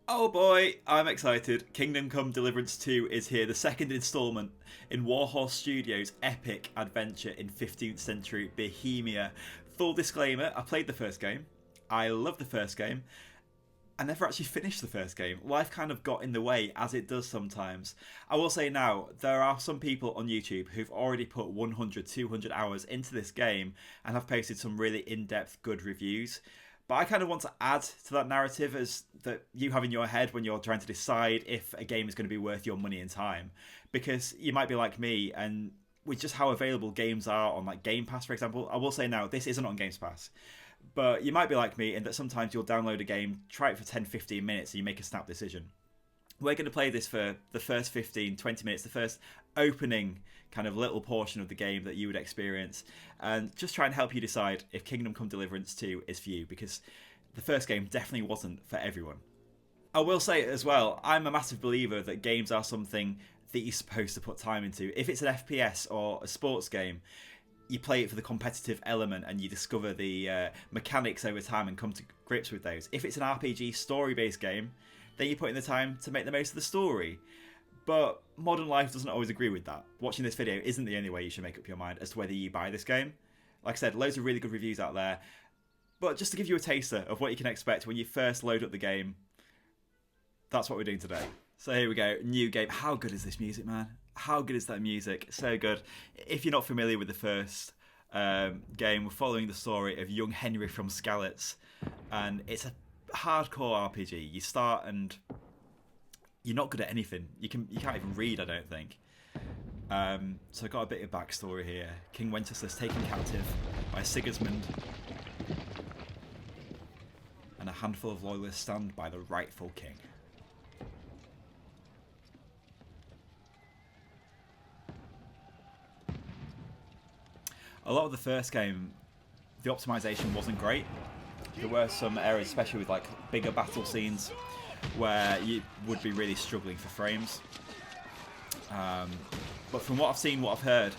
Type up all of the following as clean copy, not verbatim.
Oh boy, I'm excited. Kingdom Come Deliverance 2 is here, the second instalment in Warhorse Studios' epic adventure in 15th century Bohemia. Full disclaimer, I played the first game. I love the first game. I never actually finished the first game. Life kind of got in the way, as it does sometimes. I will say now, there are some people on YouTube who've already put 100, 200 hours into this game and have posted some really in-depth good reviews. But I kind of want to add to that narrative as that you have in your head when you're trying to decide if a game is going to be worth your money and time. Because you might be like me, and with just how available games are on like Game Pass, for example, I will say now, this isn't on Games Pass. But you might be like me in that sometimes you'll download a game, try it for 10, 15 minutes, and you make a snap decision. We're going to play this for the first 15, 20 minutes, the first opening kind of little portion of the game that you would experience, and just try and help you decide if Kingdom Come Deliverance 2 is for you, because the first game definitely wasn't for everyone. I will say as well, I'm a massive believer that games are something that you're supposed to put time into. If it's an FPS or a sports game, you play it for the competitive element and you discover the mechanics over time and come to grips with those. If it's an RPG story-based game, then you put in the time to make the most of the story. But modern life doesn't always agree with that. Watching this video isn't the only way you should make up your mind as to whether you buy this game. Like I said, loads of really good reviews out there. But just to give you a taster of what you can expect when you first load up the game, that's what we're doing today. So here we go, new game. How good is this music, man? How good is that music? So good. If you're not familiar with the first game, we're following the story of young Henry from Skalitz, and it's a hardcore RPG. You start and you're not good at anything. You can't even read, I don't think. So I've got a bit of backstory here. King Wenceslaus taken captive by Sigismund, and a handful of loyalists stand by the rightful king. A lot of the first game, the optimization wasn't great. There were some areas, especially with like bigger battle scenes, where you would be really struggling for frames. But from what I've seen, what I've heard,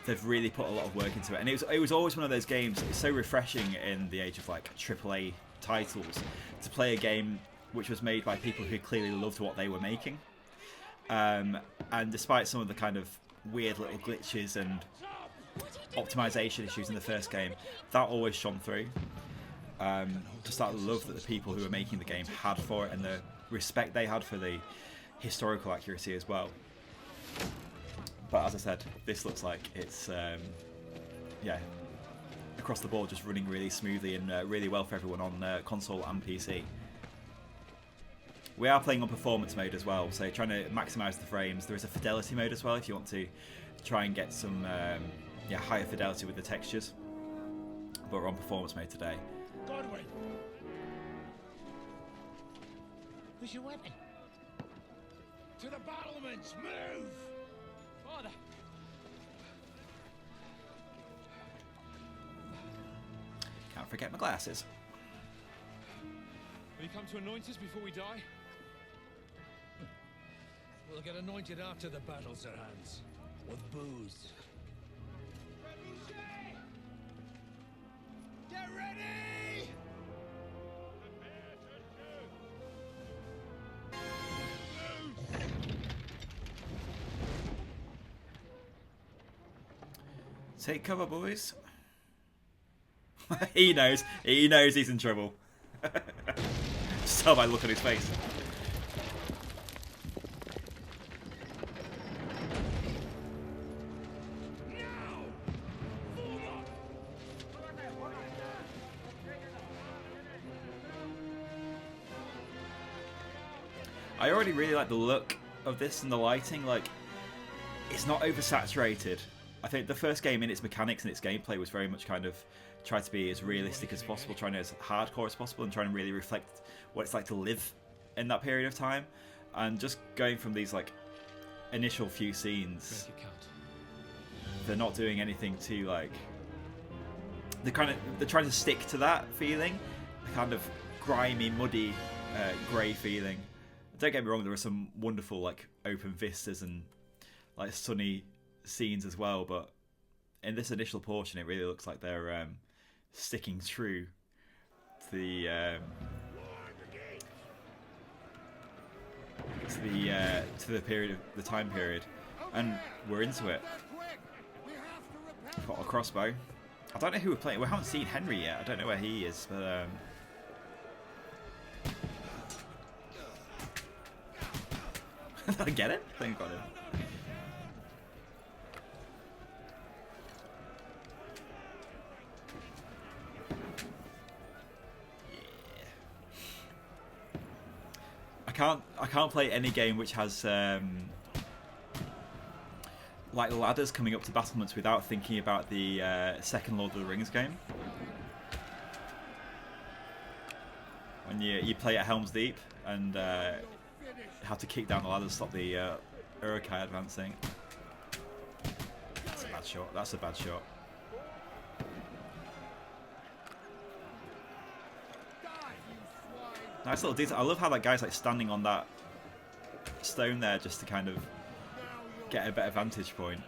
they've really put a lot of work into it. And it was always one of those games, it's so refreshing in the age of like AAA titles to play a game which was made by people who clearly loved what they were making. And despite some of the kind of weird little glitches and optimization issues in the first game, that always shone through. Just that love that the people who were making the game had for it, and the respect they had for the historical accuracy as well. But as I said, this looks like it's yeah, across the board just running really smoothly and really well for everyone on console and PC. We are playing on performance mode as well, so trying to maximise the frames. There is a fidelity mode as well if you want to try and get some higher fidelity with the textures. But we're on performance mode today. Godwin! Where's your weapon? To the battlements! Move! Father! Can't forget my glasses. Will you come to anoint us before we die? We'll get anointed after the battle, Sir Hans. With booze. Get ready! Take cover, boys. He knows he's in trouble. Just tell by the look on his face. I already really like the look of this and the lighting. Like, it's not oversaturated. I think the first game in its mechanics and its gameplay was very much kind of tried to be as realistic as possible, trying to be as hardcore as possible, and trying to really reflect what it's like to live in that period of time. And just going from these like initial few scenes, they're not doing anything to like. They're trying to stick to that feeling, the kind of grimy, muddy, grey feeling. Don't get me wrong, there are some wonderful like open vistas and like sunny scenes as well, but in this initial portion it really looks like they're sticking true to to the time period, and we're into it. Got a crossbow. I don't know who we're playing. We haven't seen Henry yet. I don't know where he is, but I get it. I think I got him. I can't play any game which has like ladders coming up to battlements without thinking about the second Lord of the Rings game. When you play at Helm's Deep and have to kick down the ladder to stop the Uruk-hai advancing. That's a bad shot. That's a bad shot. Nice little detail. I love how that guy's like standing on that stone there just to kind of get a better vantage point.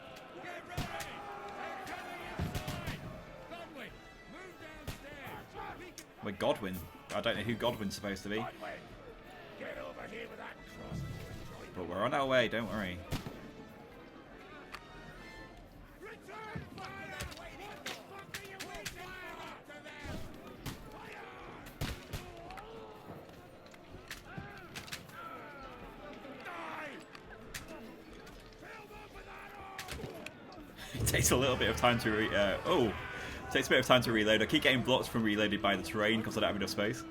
We're Godwin. I don't know who Godwin's supposed to be. But we're on our way, don't worry. It takes a little bit of time to takes a bit of time to reload. I keep getting blocked from reloaded by the terrain because I don't have enough space.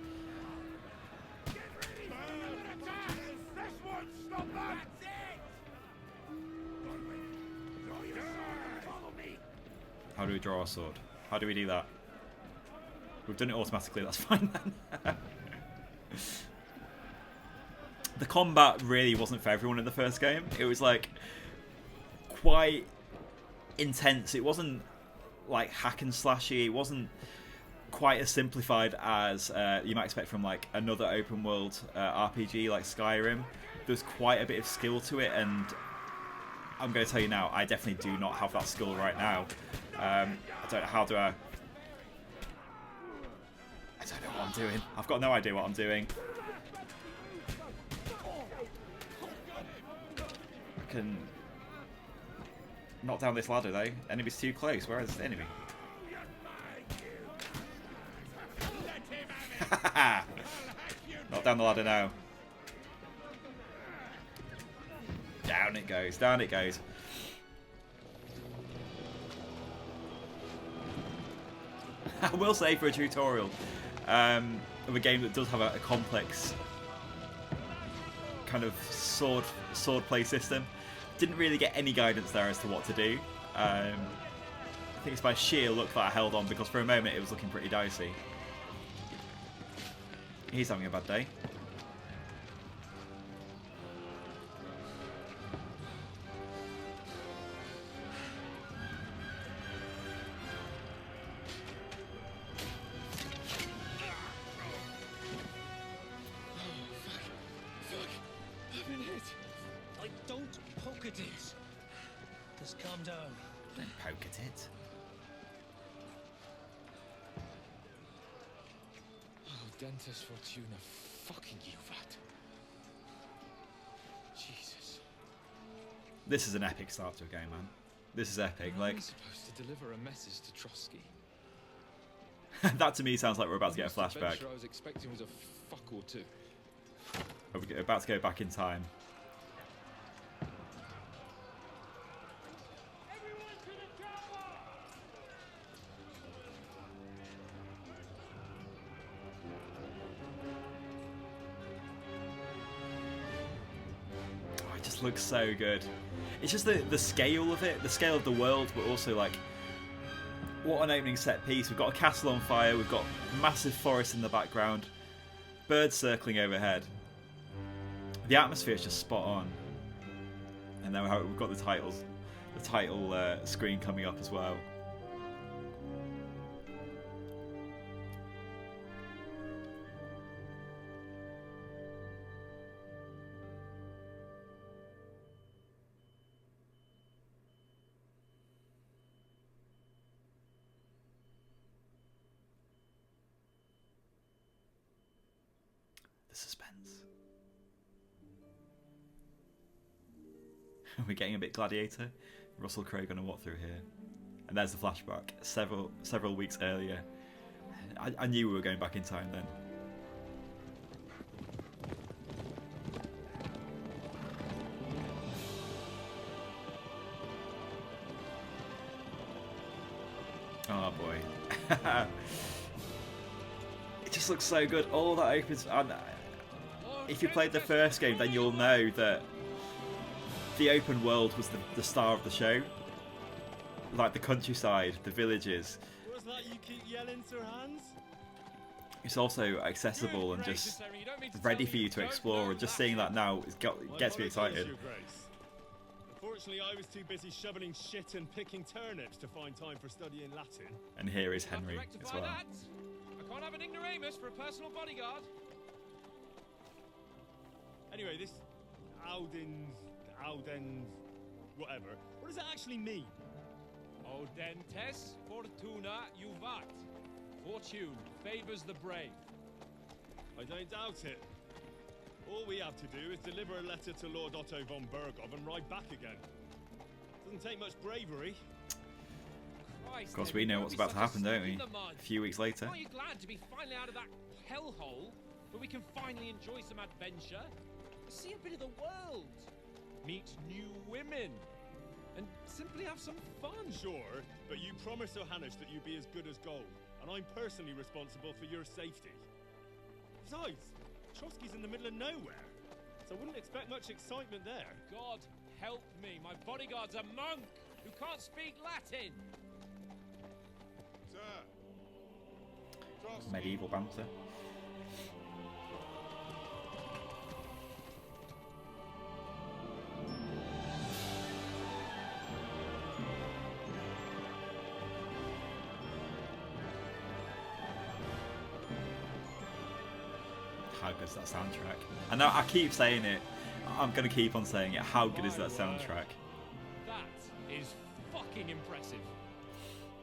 How do we draw our sword? How do we do that? We've done it automatically, that's fine then. The combat really wasn't for everyone in the first game. It was like quite intense. It wasn't like hack and slashy. It wasn't quite as simplified as you might expect from like another open world RPG like Skyrim. There's quite a bit of skill to it, and I'm going to tell you now, I definitely do not have that skill right now. I don't know how do I don't know what I'm doing. I've got no idea what I'm doing. I can knock down this ladder though. Enemy's too close. Where is the enemy? Knock down the ladder now. Down it goes. Down it goes. I will say for a tutorial of a game that does have a complex kind of sword play system, didn't really get any guidance there as to what to do. I think it's by sheer luck that I held on, because for a moment it was looking pretty dicey. He's having a bad day. Dentist Fortuna fucking you, that. Jesus. This is an epic start to a game, man. This is epic. Like, supposed to deliver a message to Trotsky. That to me sounds like we're about to get a flashback. I was expecting was a fuck or two. We're about to go back in time. Looks so good. It's just the scale of it, the scale of the world, but also like what an opening set piece. We've got a castle on fire, we've got massive forest in the background, birds circling overhead. The atmosphere is just spot on. And then we've got the title screen coming up as well. The suspense. We're getting a bit Gladiator. Russell Crowe going to walk through here. And there's the flashback. Several weeks earlier. I knew we were going back in time then. Oh boy. It just looks so good. All that opens. And if you played the first game, then you'll know that the open world was the star of the show. Like the countryside, the villages. What's that you keep yelling, Sir Hans? It's also accessible and just ready for you to explore. And just seeing that now gets me excited. Unfortunately, I was too busy shoveling shit and picking turnips to find time for studying Latin. And here is Henry as well. I can't have an ignoramus for a personal bodyguard. Anyway, this Audens, whatever. What does that actually mean? Audentes fortuna juvat. Fortune favors the brave. I don't doubt it. All we have to do is deliver a letter to Lord Otto von Bergov and ride back again. Doesn't take much bravery. Christ, Of course, we know what's about to happen, don't we? A few weeks later. Aren't you glad to be finally out of that hellhole, where we can finally enjoy some adventure, see a bit of the world, meet new women, and simply have some fun? Sure, but you promised Johannes that you'd be as good as gold, and I'm personally responsible for your safety. Besides, Trotsky's in the middle of nowhere, so I wouldn't expect much excitement there. God help me, my bodyguard's a monk who can't speak Latin. Sir. Medieval banter. How good is that soundtrack? I know I keep saying it. I'm gonna keep on saying it. How good is that soundtrack? That is fucking impressive.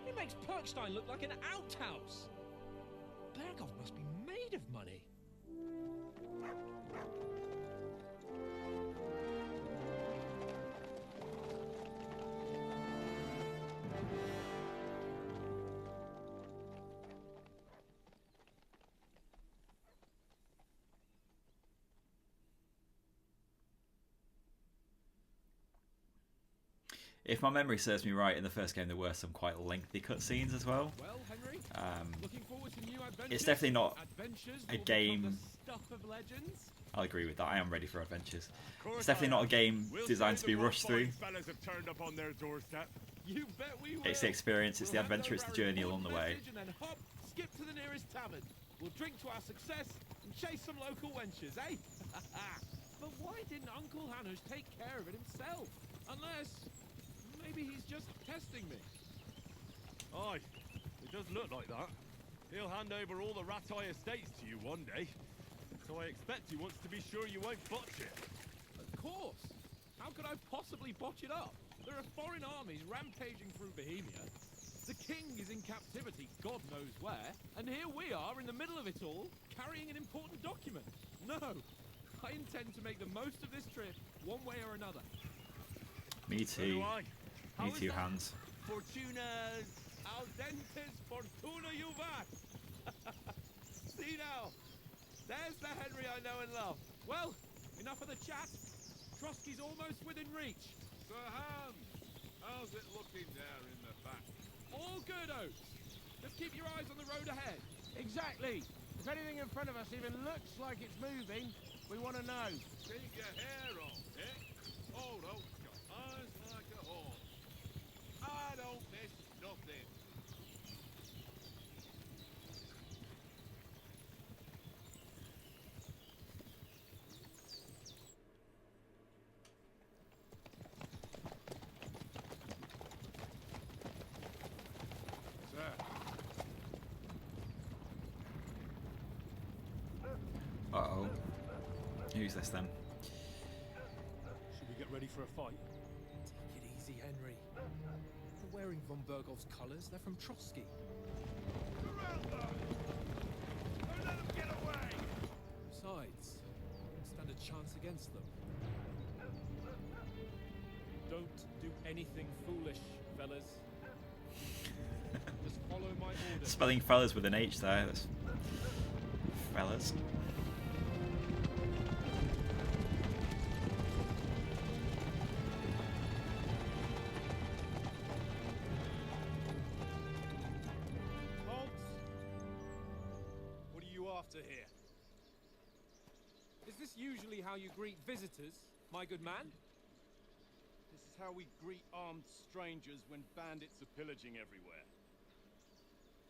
It makes Perkstein look like an outhouse. Bergov must be made of money. If my memory serves me right, in the first game there were some quite lengthy cutscenes as well. Well, Henry, looking forward to new adventures. It's definitely not Adventures a will game. become the stuff of legends. I'll agree with that. I am ready for adventures. It's definitely not a game designed to be rushed through. Fellas have turned up on their doorstep. You bet we will. It's the experience, it's the adventure, it's the journey along the way. And then hop, skip to the nearest tavern. We'll drink to our success and chase some local wenches, eh? But why didn't Uncle Hanush take care of it himself? Unless maybe he's just testing me. Aye, it does look like that. He'll hand over all the Ratai estates to you one day. So I expect he wants to be sure you won't botch it. Of course. How could I possibly botch it up? There are foreign armies rampaging through Bohemia. The king is in captivity, God knows where, and here we are in the middle of it all, carrying an important document. No, I intend to make the most of this trip, one way or another. Me So do too. I. Me too, Hans. Fortuna's al dentes fortuna juvat. See now, there's the Henry I know and love. Well, enough of the chat. Trotsky's almost within reach. Sir Hans, how's it looking there in the back? All good, Oates. Just keep your eyes on the road ahead. Exactly. If anything in front of us even looks like it's moving, we want to know. Keep your hair on, eh? Old Oak's got eyes like a hawk. I don't miss nothing. Sir, Uh-oh. Who's this then? Should we get ready for a fight? Take it easy, Henry. They're wearing von Bergov's colours. They're from Trotsky. surround them! Don't let them get away! Besides, we don't stand a chance against them. Don't do anything foolish, fellas. Just follow my orders. Spelling fellas with an H there. That's fellas. Halt! What are you after here? Is this usually how you greet visitors, my good man? This is how we greet armed strangers when bandits are pillaging everywhere.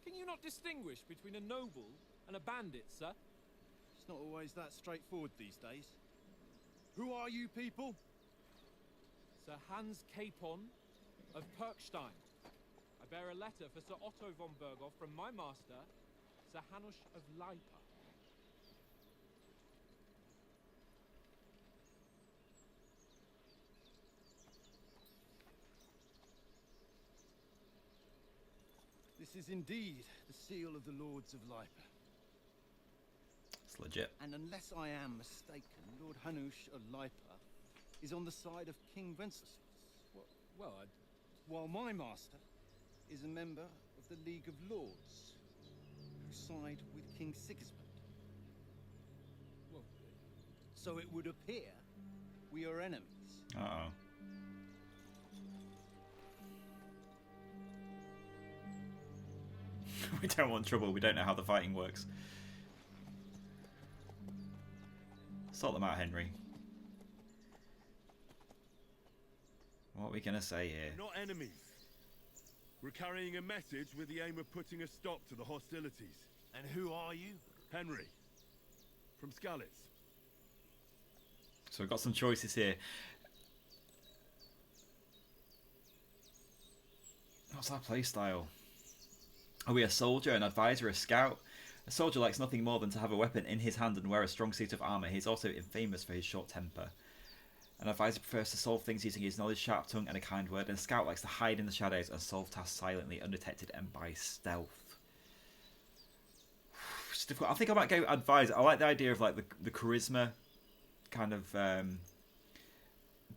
Can you not distinguish between a noble and a bandit, sir? It's not always that straightforward these days. Who are you people? Sir Hans Capon of Perkstein. I bear a letter for Sir Otto von Berghoff from my master, Sir Hanush of Leipa. This is indeed the seal of the Lords of Leipa. It's legit. And unless I am mistaken, Lord Hanush of Leipa is on the side of King Wenceslas. Well, While my master is a member of the League of Lords, who side with King Sigismund. well, So it would appear we are enemies. Uh-oh. We don't want trouble. We don't know how the fighting works. Sort them out, Henry. What are we going to say here? Not enemies. We're carrying a message with the aim of putting a stop to the hostilities. And who are you? Henry, from Skalitz. So we've got some choices here. What's our playstyle? Are we a soldier, an advisor, a scout? A soldier likes nothing more than to have a weapon in his hand and wear a strong suit of armour. He's also infamous for his short temper. An advisor prefers to solve things using his knowledge, sharp tongue and a kind word. And a scout likes to hide in the shadows and solve tasks silently, undetected and by stealth. It's difficult. I think I might go advisor. I like the idea of like the charisma kind of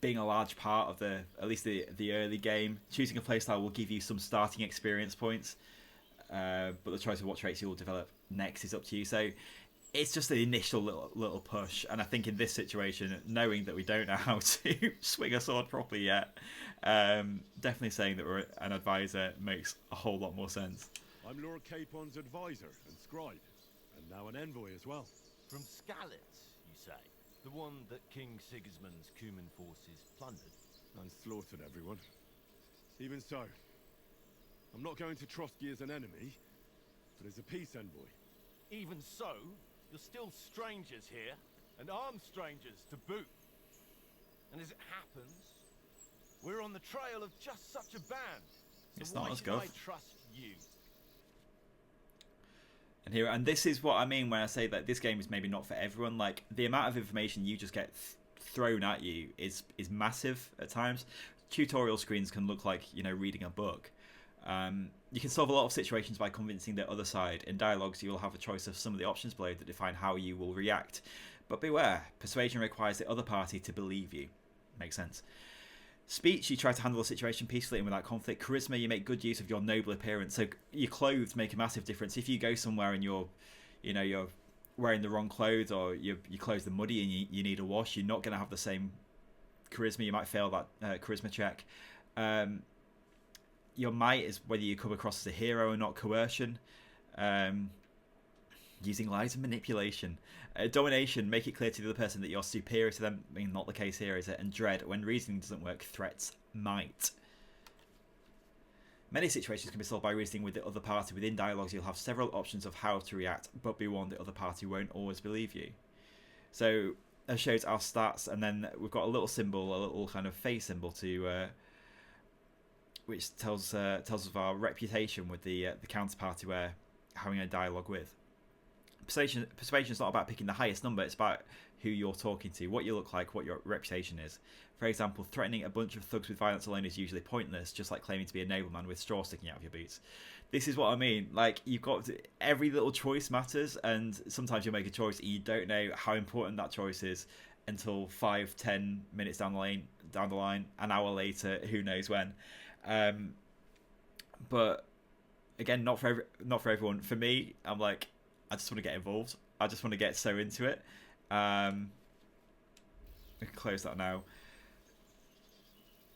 being a large part of at least the early game. Choosing a playstyle will give you some starting experience points. But the choice of what traits you'll develop next is up to you. So it's just the initial little push. And I think in this situation, knowing that we don't know how to swing a sword properly yet, definitely saying that we're an advisor makes a whole lot more sense. I'm Lord Capon's advisor and scribe, and now an envoy as well. From Skalitz, you say? The one that King Sigismund's Cuman forces plundered? And slaughtered everyone. Even so, I'm not going to Trotsky as an enemy, but as a peace envoy. Even so, you're still strangers here, and armed strangers to boot. And as it happens, we're on the trail of just such a band. So It's why not us, should Gov. I trust you? And this is what I mean when I say that this game is maybe not for everyone. Like the amount of information you just get thrown at you is massive at times. Tutorial screens can look like reading a book. You can solve a lot of situations by convincing the other side. In dialogues, you'll have a choice of some of the options below that define how you will react. But beware, persuasion requires the other party to believe you. Makes sense. Speech, you try to handle the situation peacefully and without conflict. Charisma, you make good use of your noble appearance. So your clothes make a massive difference. If you go somewhere and you're wearing the wrong clothes, or your clothes are muddy and you need a wash, you're not going to have the same charisma. You might fail that charisma check. Your might is whether you come across as a hero or not. Coercion, using lies and manipulation. Domination, make it clear to the other person that you're superior to them. I mean, not the case here, is it? And dread, when reasoning doesn't work, threats might. Many situations can be solved by reasoning with the other party. Within dialogues, you'll have several options of how to react, but be warned the other party won't always believe you. So that shows our stats, and then we've got a little symbol, a little kind of face symbol to which tells us of our reputation with the counterparty we're having a dialogue with. Persuasion is not about picking the highest number, it's about who you're talking to, what you look like, what your reputation is. For example, threatening a bunch of thugs with violence alone is usually pointless, just like claiming to be a nobleman with straw sticking out of your boots. This is what I mean. Like, you've got every little choice matters, and sometimes you'll make a choice and you don't know how important that choice is until 5-10 minutes down the line, an hour later, who knows when. But again, not for everyone. For me, I'm like, I just want to get involved. I just want to get so into it. We can close that now.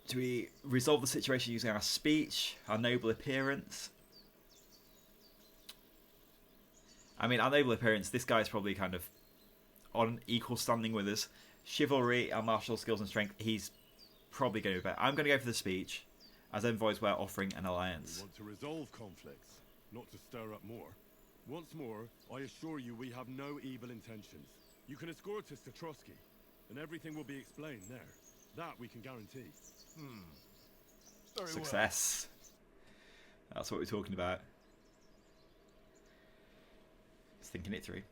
Do we resolve the situation using our speech, our noble appearance? I mean, our noble appearance, this guy's probably kind of on equal standing with us. Chivalry, our martial skills and strength, he's probably going to be better. I'm going to go for the speech, as envoys were offering an alliance. We want to resolve conflicts, not to stir up more. Once more, I assure you we have no evil intentions. You can escort us to Trotsky, and everything will be explained there. That we can guarantee. Very Success. That's what we're talking about. Just thinking it through.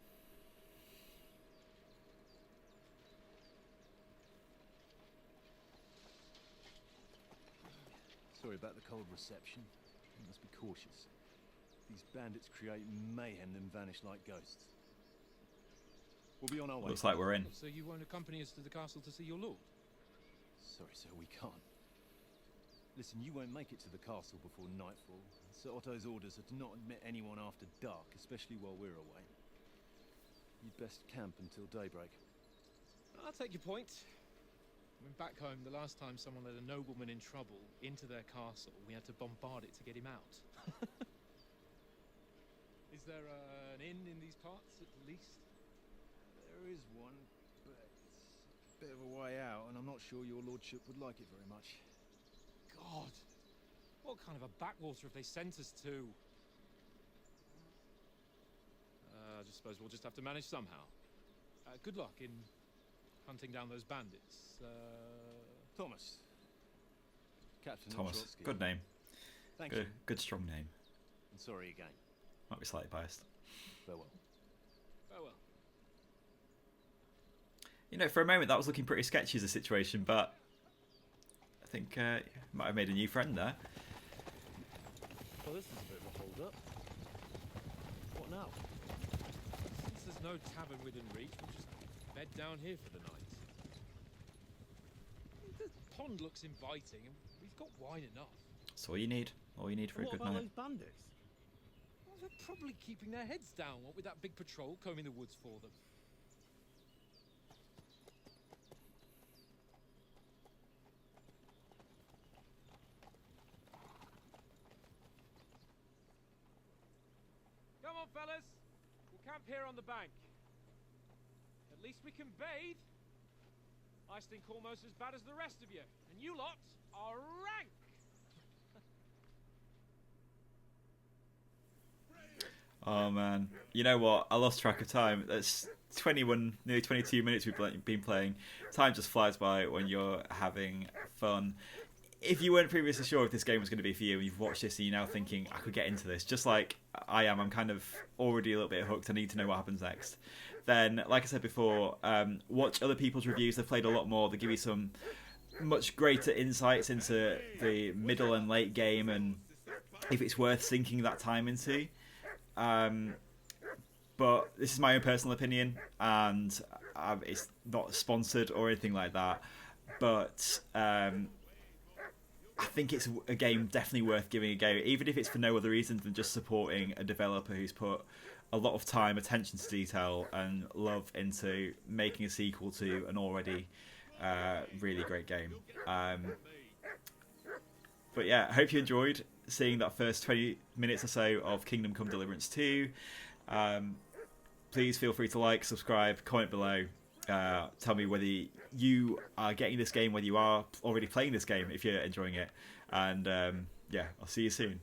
Sorry about the cold reception. You must be cautious. These bandits create mayhem then vanish like ghosts. We'll be on our way. Looks like we're in. So you won't accompany us to the castle to see your lord? Sorry, sir, we can't. Listen, you won't make it to the castle before nightfall. Sir Otto's orders are to not admit anyone after dark, especially while we're away. You'd best camp until daybreak. I'll take your point. I mean, back home, the last time someone led a nobleman in trouble into their castle, we had to bombard it to get him out. Is there an inn in these parts, at least? There is one, but it's a bit of a way out, and I'm not sure your lordship would like it very much. God! What kind of a backwater have they sent us to? I just suppose we'll just have to manage somehow. Good luck in hunting down those bandits. Thomas. Captain Thomas. Trotsky. Good name. Thank you. Good strong name. And sorry again. Might be slightly biased. Farewell. Farewell. You know, for a moment that was looking pretty sketchy as a situation, but I think might have made a new friend there. Well, this is a bit of a hold-up. What now? Since there's no tavern within reach, we'll just bed down here for the night. The pond looks inviting, and we've got wine enough. That's all you need. All you need for a good night. bandits? Well, they're probably keeping their heads down, what with that big patrol combing the woods for them. Come on, fellas. We'll camp here on the bank. At least we can bathe. I stink almost as bad as the rest of you, and you lot are rank. Oh man, you know what? I lost track of time. That's 21, nearly 22 minutes we've been playing. Time just flies by when you're having fun. If you weren't previously sure if this game was going to be for you, and you've watched this and you're now thinking, I could get into this, just like I am, I'm kind of already a little bit hooked. I need to know what happens next. Then, like I said before, watch other people's reviews. They've played a lot more. They give you some much greater insights into the middle and late game and if it's worth sinking that time into. But this is my own personal opinion, and it's not sponsored or anything like that. But I think it's a game definitely worth giving a go, even if it's for no other reason than just supporting a developer who's put a lot of time, attention to detail, and love into making a sequel to an already really great game. But yeah, I hope you enjoyed seeing that first 20 minutes or so of Kingdom Come Deliverance 2. Please feel free to like, subscribe, comment below. Tell me whether you are getting this game, whether you are already playing this game, if you're enjoying it. And yeah, I'll see you soon.